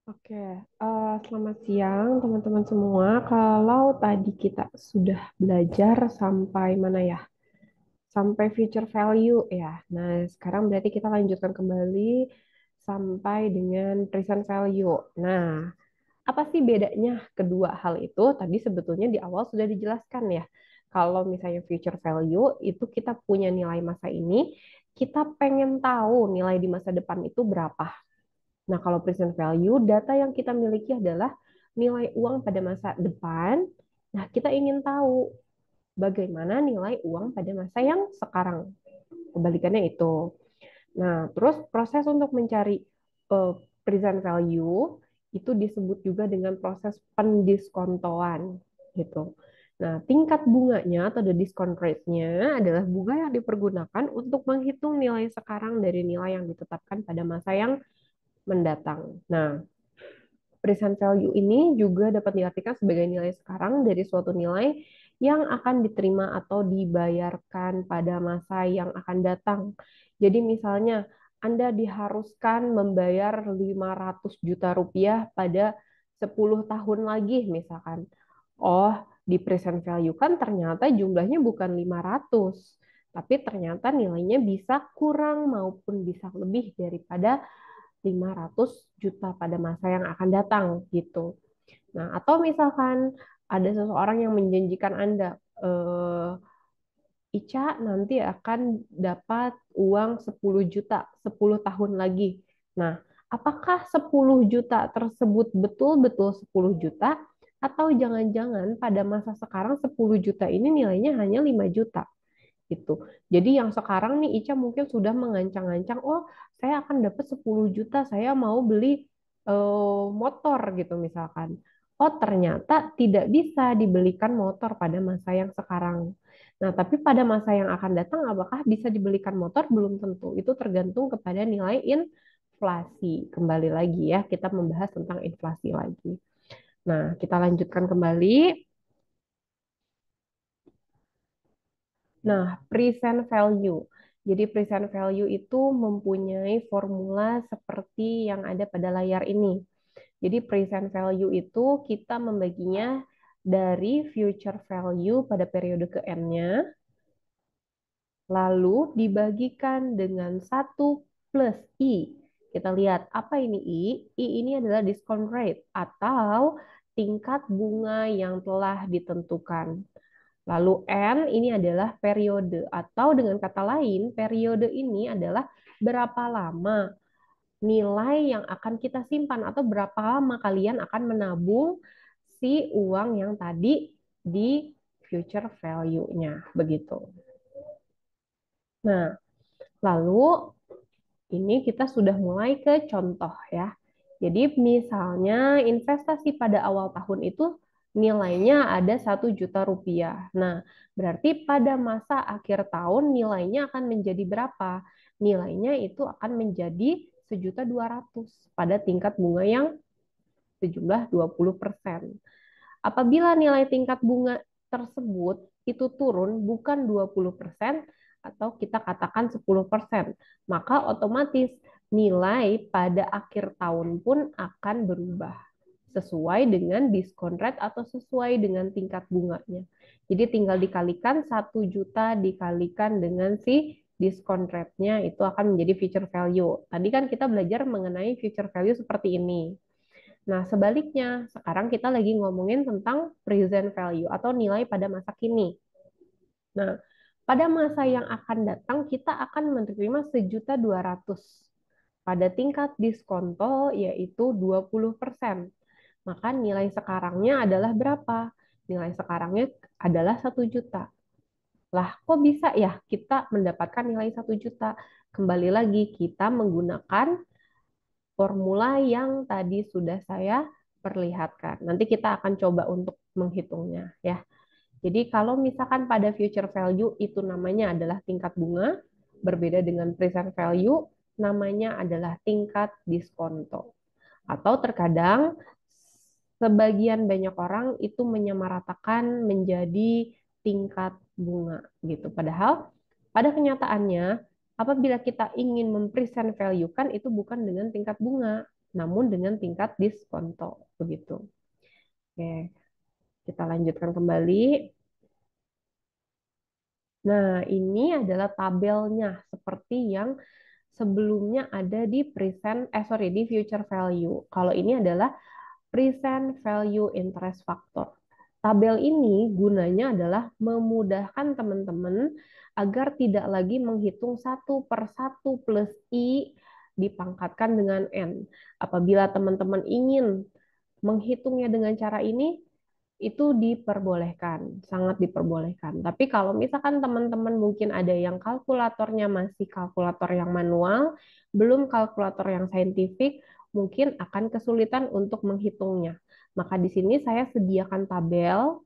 Oke, selamat siang teman-teman semua. Kalau tadi kita sudah belajar sampai mana ya? Sampai future value ya. Nah, sekarang berarti kita lanjutkan kembali sampai dengan present value. Nah, apa sih bedanya kedua hal itu? Tadi sebetulnya di awal sudah dijelaskan ya. Kalau misalnya future value itu kita punya nilai masa ini, kita pengen tahu nilai di masa depan itu berapa. Nah, kalau present value, data yang kita miliki adalah nilai uang pada masa depan. Nah, kita ingin tahu bagaimana nilai uang pada masa yang sekarang. Kebalikannya itu. Nah, terus proses untuk mencari eh, present value itu disebut juga dengan proses pendiskontoan gitu. Nah, tingkat bunganya atau the discount rate-nya adalah bunga yang dipergunakan untuk menghitung nilai sekarang dari nilai yang ditetapkan pada masa yang mendatang. Nah, present value ini juga dapat diartikan sebagai nilai sekarang dari suatu nilai yang akan diterima atau dibayarkan pada masa yang akan datang. Jadi misalnya Anda diharuskan membayar 500 juta rupiah pada 10 tahun lagi misalkan. Oh, di present value kan ternyata jumlahnya bukan 500, tapi ternyata nilainya bisa kurang maupun bisa lebih daripada 500 juta pada masa yang akan datang gitu. Nah, atau misalkan ada seseorang yang menjanjikan Anda, Ica nanti akan dapat uang 10 juta 10 tahun lagi. Nah, apakah 10 juta tersebut betul-betul 10 juta atau jangan-jangan pada masa sekarang 10 juta ini nilainya hanya 5 juta? Gitu. Jadi yang sekarang nih Ica mungkin sudah mengancang-ancang, oh saya akan dapat 10 juta, saya mau beli motor gitu misalkan. Oh ternyata tidak bisa dibelikan motor pada masa yang sekarang. Nah tapi pada masa yang akan datang apakah bisa dibelikan motor? Belum tentu. Itu tergantung kepada nilai inflasi. Kembali lagi ya, kita membahas tentang inflasi lagi. Nah kita lanjutkan kembali. Nah, present value. Jadi present value itu mempunyai formula seperti yang ada pada layar ini. Jadi present value itu kita membaginya dari future value pada periode ke N-nya, lalu dibagikan dengan 1 plus I. Kita lihat apa ini I? I ini adalah discount rate atau tingkat bunga yang telah ditentukan. Lalu N ini adalah periode atau dengan kata lain periode ini adalah berapa lama nilai yang akan kita simpan atau berapa lama kalian akan menabung si uang yang tadi di future value-nya begitu. Nah, lalu ini kita sudah mulai ke contoh ya. Jadi misalnya investasi pada awal tahun itu nilainya ada 1 juta rupiah. Nah, berarti pada masa akhir tahun nilainya akan menjadi berapa? Nilainya itu akan menjadi 1.200.000 pada tingkat bunga yang sejumlah 20%. Apabila nilai tingkat bunga tersebut itu turun bukan 20% atau kita katakan 10%, maka otomatis nilai pada akhir tahun pun akan berubah sesuai dengan diskon rate atau sesuai dengan tingkat bunganya. Jadi tinggal dikalikan 1 juta dikalikan dengan si diskon rate-nya itu akan menjadi future value. Tadi kan kita belajar mengenai future value seperti ini. Nah, sebaliknya, sekarang kita lagi ngomongin tentang present value atau nilai pada masa kini. Nah, pada masa yang akan datang kita akan menerima 1.200.000 pada tingkat diskonto yaitu 20%. Maka nilai sekarangnya adalah berapa? Nilai sekarangnya adalah 1 juta. Lah, kok bisa ya kita mendapatkan nilai 1 juta? Kembali lagi, kita menggunakan formula yang tadi sudah saya perlihatkan. Nanti kita akan coba untuk menghitungnya ya. Jadi kalau misalkan pada future value itu namanya adalah tingkat bunga, berbeda dengan present value namanya adalah tingkat diskonto. Atau terkadang sebagian banyak orang itu menyamaratakan menjadi tingkat bunga gitu. Padahal pada kenyataannya apabila kita ingin mempresent value kan itu bukan dengan tingkat bunga, namun dengan tingkat diskonto. Begitu. Oke, kita lanjutkan kembali. Nah, ini adalah tabelnya seperti yang sebelumnya ada di di future value. Kalau ini adalah present value interest factor. Tabel ini gunanya adalah memudahkan teman-teman agar tidak lagi menghitung satu per satu plus I dipangkatkan dengan N. Apabila teman-teman ingin menghitungnya dengan cara ini, itu diperbolehkan, sangat diperbolehkan. Tapi kalau misalkan teman-teman mungkin ada yang kalkulatornya masih kalkulator yang manual, belum kalkulator yang saintifik, mungkin akan kesulitan untuk menghitungnya. Maka di sini saya sediakan tabel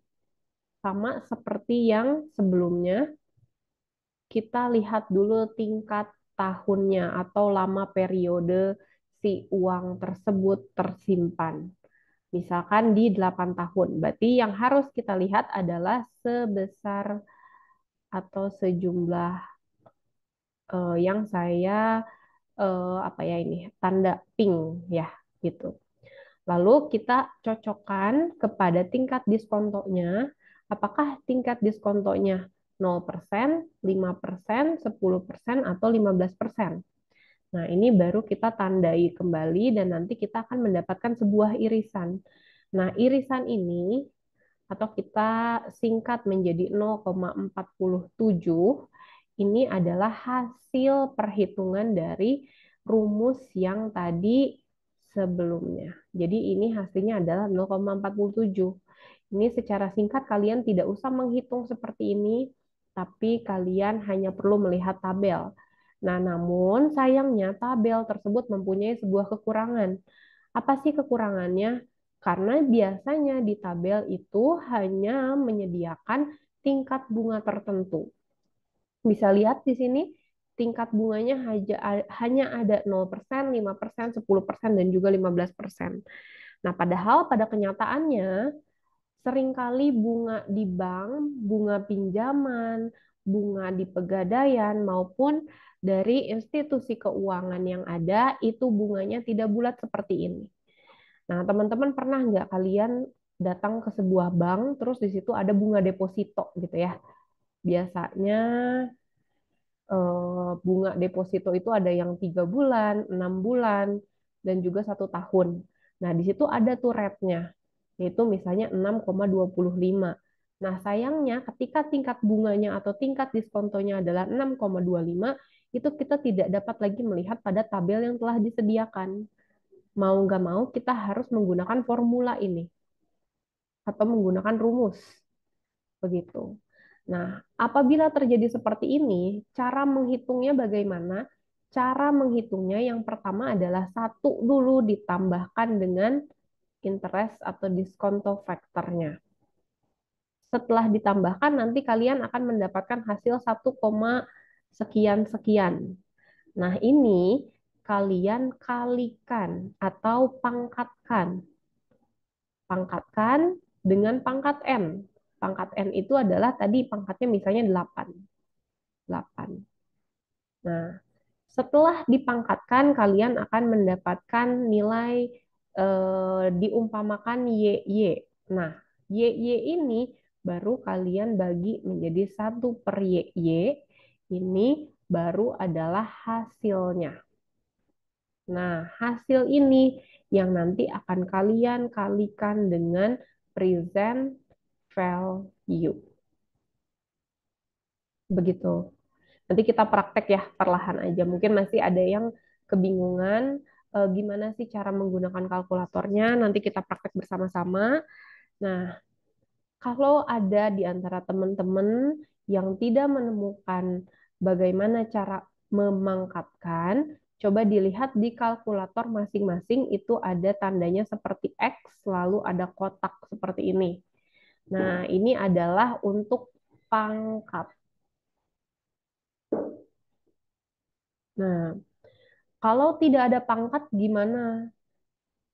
sama seperti yang sebelumnya. Kita lihat dulu tingkat tahunnya atau lama periode si uang tersebut tersimpan. Misalkan di 8 tahun. Berarti yang harus kita lihat adalah sebesar atau sejumlah yang saya apa ya ini tanda pink ya gitu. Lalu kita cocokkan kepada tingkat diskontonya. Apakah tingkat diskontonya 0%, 5%, 10%, atau 15%? Nah, ini baru kita tandai kembali dan nanti kita akan mendapatkan sebuah irisan. Nah, irisan ini atau kita singkat menjadi 0,47, ini adalah hasil perhitungan dari rumus yang tadi sebelumnya. Jadi ini hasilnya adalah 0,47. Ini secara singkat kalian tidak usah menghitung seperti ini, tapi kalian hanya perlu melihat tabel. Nah, namun sayangnya tabel tersebut mempunyai sebuah kekurangan. Apa sih kekurangannya? Karena biasanya di tabel itu hanya menyediakan tingkat bunga tertentu. Bisa lihat di sini tingkat bunganya hanya ada 0%, 5%, 10%, dan juga 15%. Nah, padahal pada kenyataannya seringkali bunga di bank, bunga pinjaman, bunga di pegadaian, maupun dari institusi keuangan yang ada, itu bunganya tidak bulat seperti ini. Nah, teman-teman pernah nggak kalian datang ke sebuah bank, terus di situ ada bunga deposito gitu ya. Biasanya bunga deposito itu ada yang 3 bulan, 6 bulan, dan juga 1 tahun. Nah, di situ ada tuh rate-nya, yaitu misalnya 6,25. Nah, sayangnya ketika tingkat bunganya atau tingkat diskontonya adalah 6,25, itu kita tidak dapat lagi melihat pada tabel yang telah disediakan. Mau nggak mau, kita harus menggunakan formula ini atau menggunakan rumus. Begitu. Nah, apabila terjadi seperti ini, cara menghitungnya bagaimana? Cara menghitungnya yang pertama adalah satu dulu ditambahkan dengan interest atau diskonto faktornya. Setelah ditambahkan, nanti kalian akan mendapatkan hasil 1, sekian-sekian. Nah, ini kalian kalikan atau pangkatkan. Pangkatkan dengan pangkat N. Pangkat N itu adalah tadi pangkatnya misalnya 8. 8. Nah, setelah dipangkatkan, kalian akan mendapatkan nilai diumpamakan YY. Nah, YY ini baru kalian bagi menjadi 1/YY. Ini baru adalah hasilnya. Nah, hasil ini yang nanti akan kalian kalikan dengan present value. Begitu. Nanti kita praktek ya perlahan aja. Mungkin masih ada yang kebingungan gimana sih cara menggunakan kalkulatornya. Nanti kita praktek bersama-sama. Nah, kalau ada di antara teman-teman yang tidak menemukan bagaimana cara memangkatkan, coba dilihat di kalkulator masing-masing itu ada tandanya seperti X, lalu ada kotak seperti ini. Nah, ini adalah untuk pangkat. Nah, kalau tidak ada pangkat gimana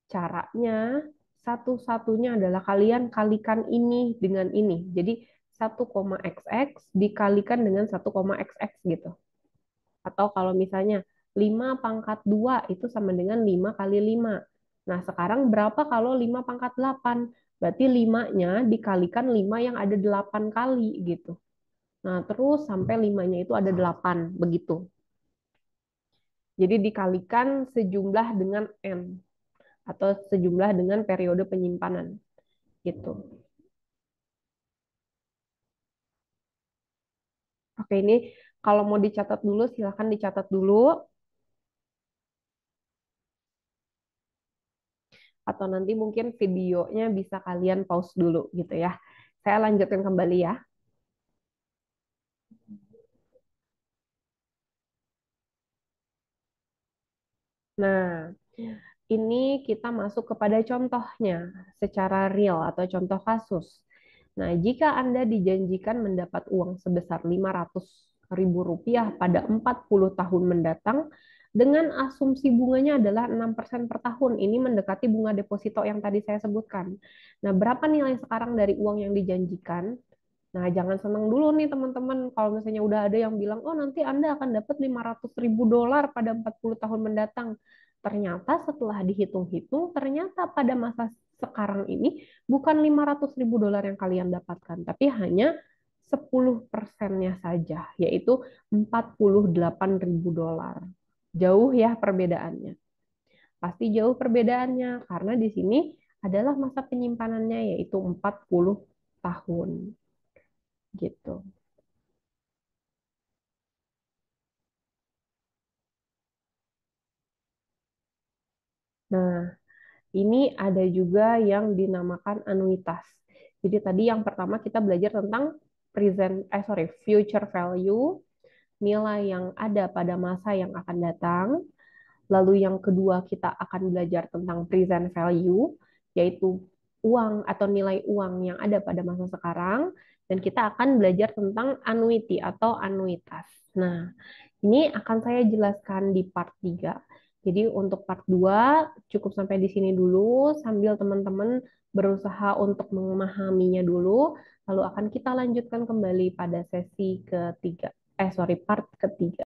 caranya? Satu-satunya adalah kalian kalikan ini dengan ini. Jadi 1,xx dikalikan dengan 1,xx gitu. Atau kalau misalnya 5 pangkat 2 itu sama dengan 5 kali 5. Nah, sekarang berapa kalau 5 pangkat 8? Berarti 5-nya dikalikan 5 yang ada 8 kali gitu. Nah, terus sampai 5-nya itu ada 8, begitu. Jadi dikalikan sejumlah dengan N atau sejumlah dengan periode penyimpanan gitu. Oke, ini kalau mau dicatat dulu silahkan dicatat dulu atau nanti mungkin videonya bisa kalian pause dulu gitu ya. Saya lanjutkan kembali ya. Nah, ini kita masuk kepada contohnya secara real atau contoh kasus. Nah, jika Anda dijanjikan mendapat uang sebesar 500.000 rupiah pada 40 tahun mendatang, dengan asumsi bunganya adalah 6% per tahun. Ini mendekati bunga deposito yang tadi saya sebutkan. Nah, berapa nilai sekarang dari uang yang dijanjikan? Nah, jangan senang dulu nih teman-teman kalau misalnya udah ada yang bilang, oh nanti Anda akan dapat 500.000 dolar pada 40 tahun mendatang. Ternyata setelah dihitung-hitung, ternyata pada masa sekarang ini bukan 500.000 dolar yang kalian dapatkan, tapi hanya 10%-nya saja, yaitu 48.000 dolar. Jauh ya perbedaannya. Pasti jauh perbedaannya, karena di sini adalah masa penyimpanannya yaitu 40 tahun gitu. Nah, ini ada juga yang dinamakan anuitas. Jadi tadi yang pertama kita belajar tentang future value, nilai yang ada pada masa yang akan datang. Lalu yang kedua kita akan belajar tentang present value, yaitu uang atau nilai uang yang ada pada masa sekarang. Dan kita akan belajar tentang annuity atau anuitas. Nah, ini akan saya jelaskan di part 3. Jadi untuk part 2 cukup sampai di sini dulu sambil teman-teman berusaha untuk memahaminya dulu. Lalu akan kita lanjutkan kembali pada sesi ketiga. Part ketiga.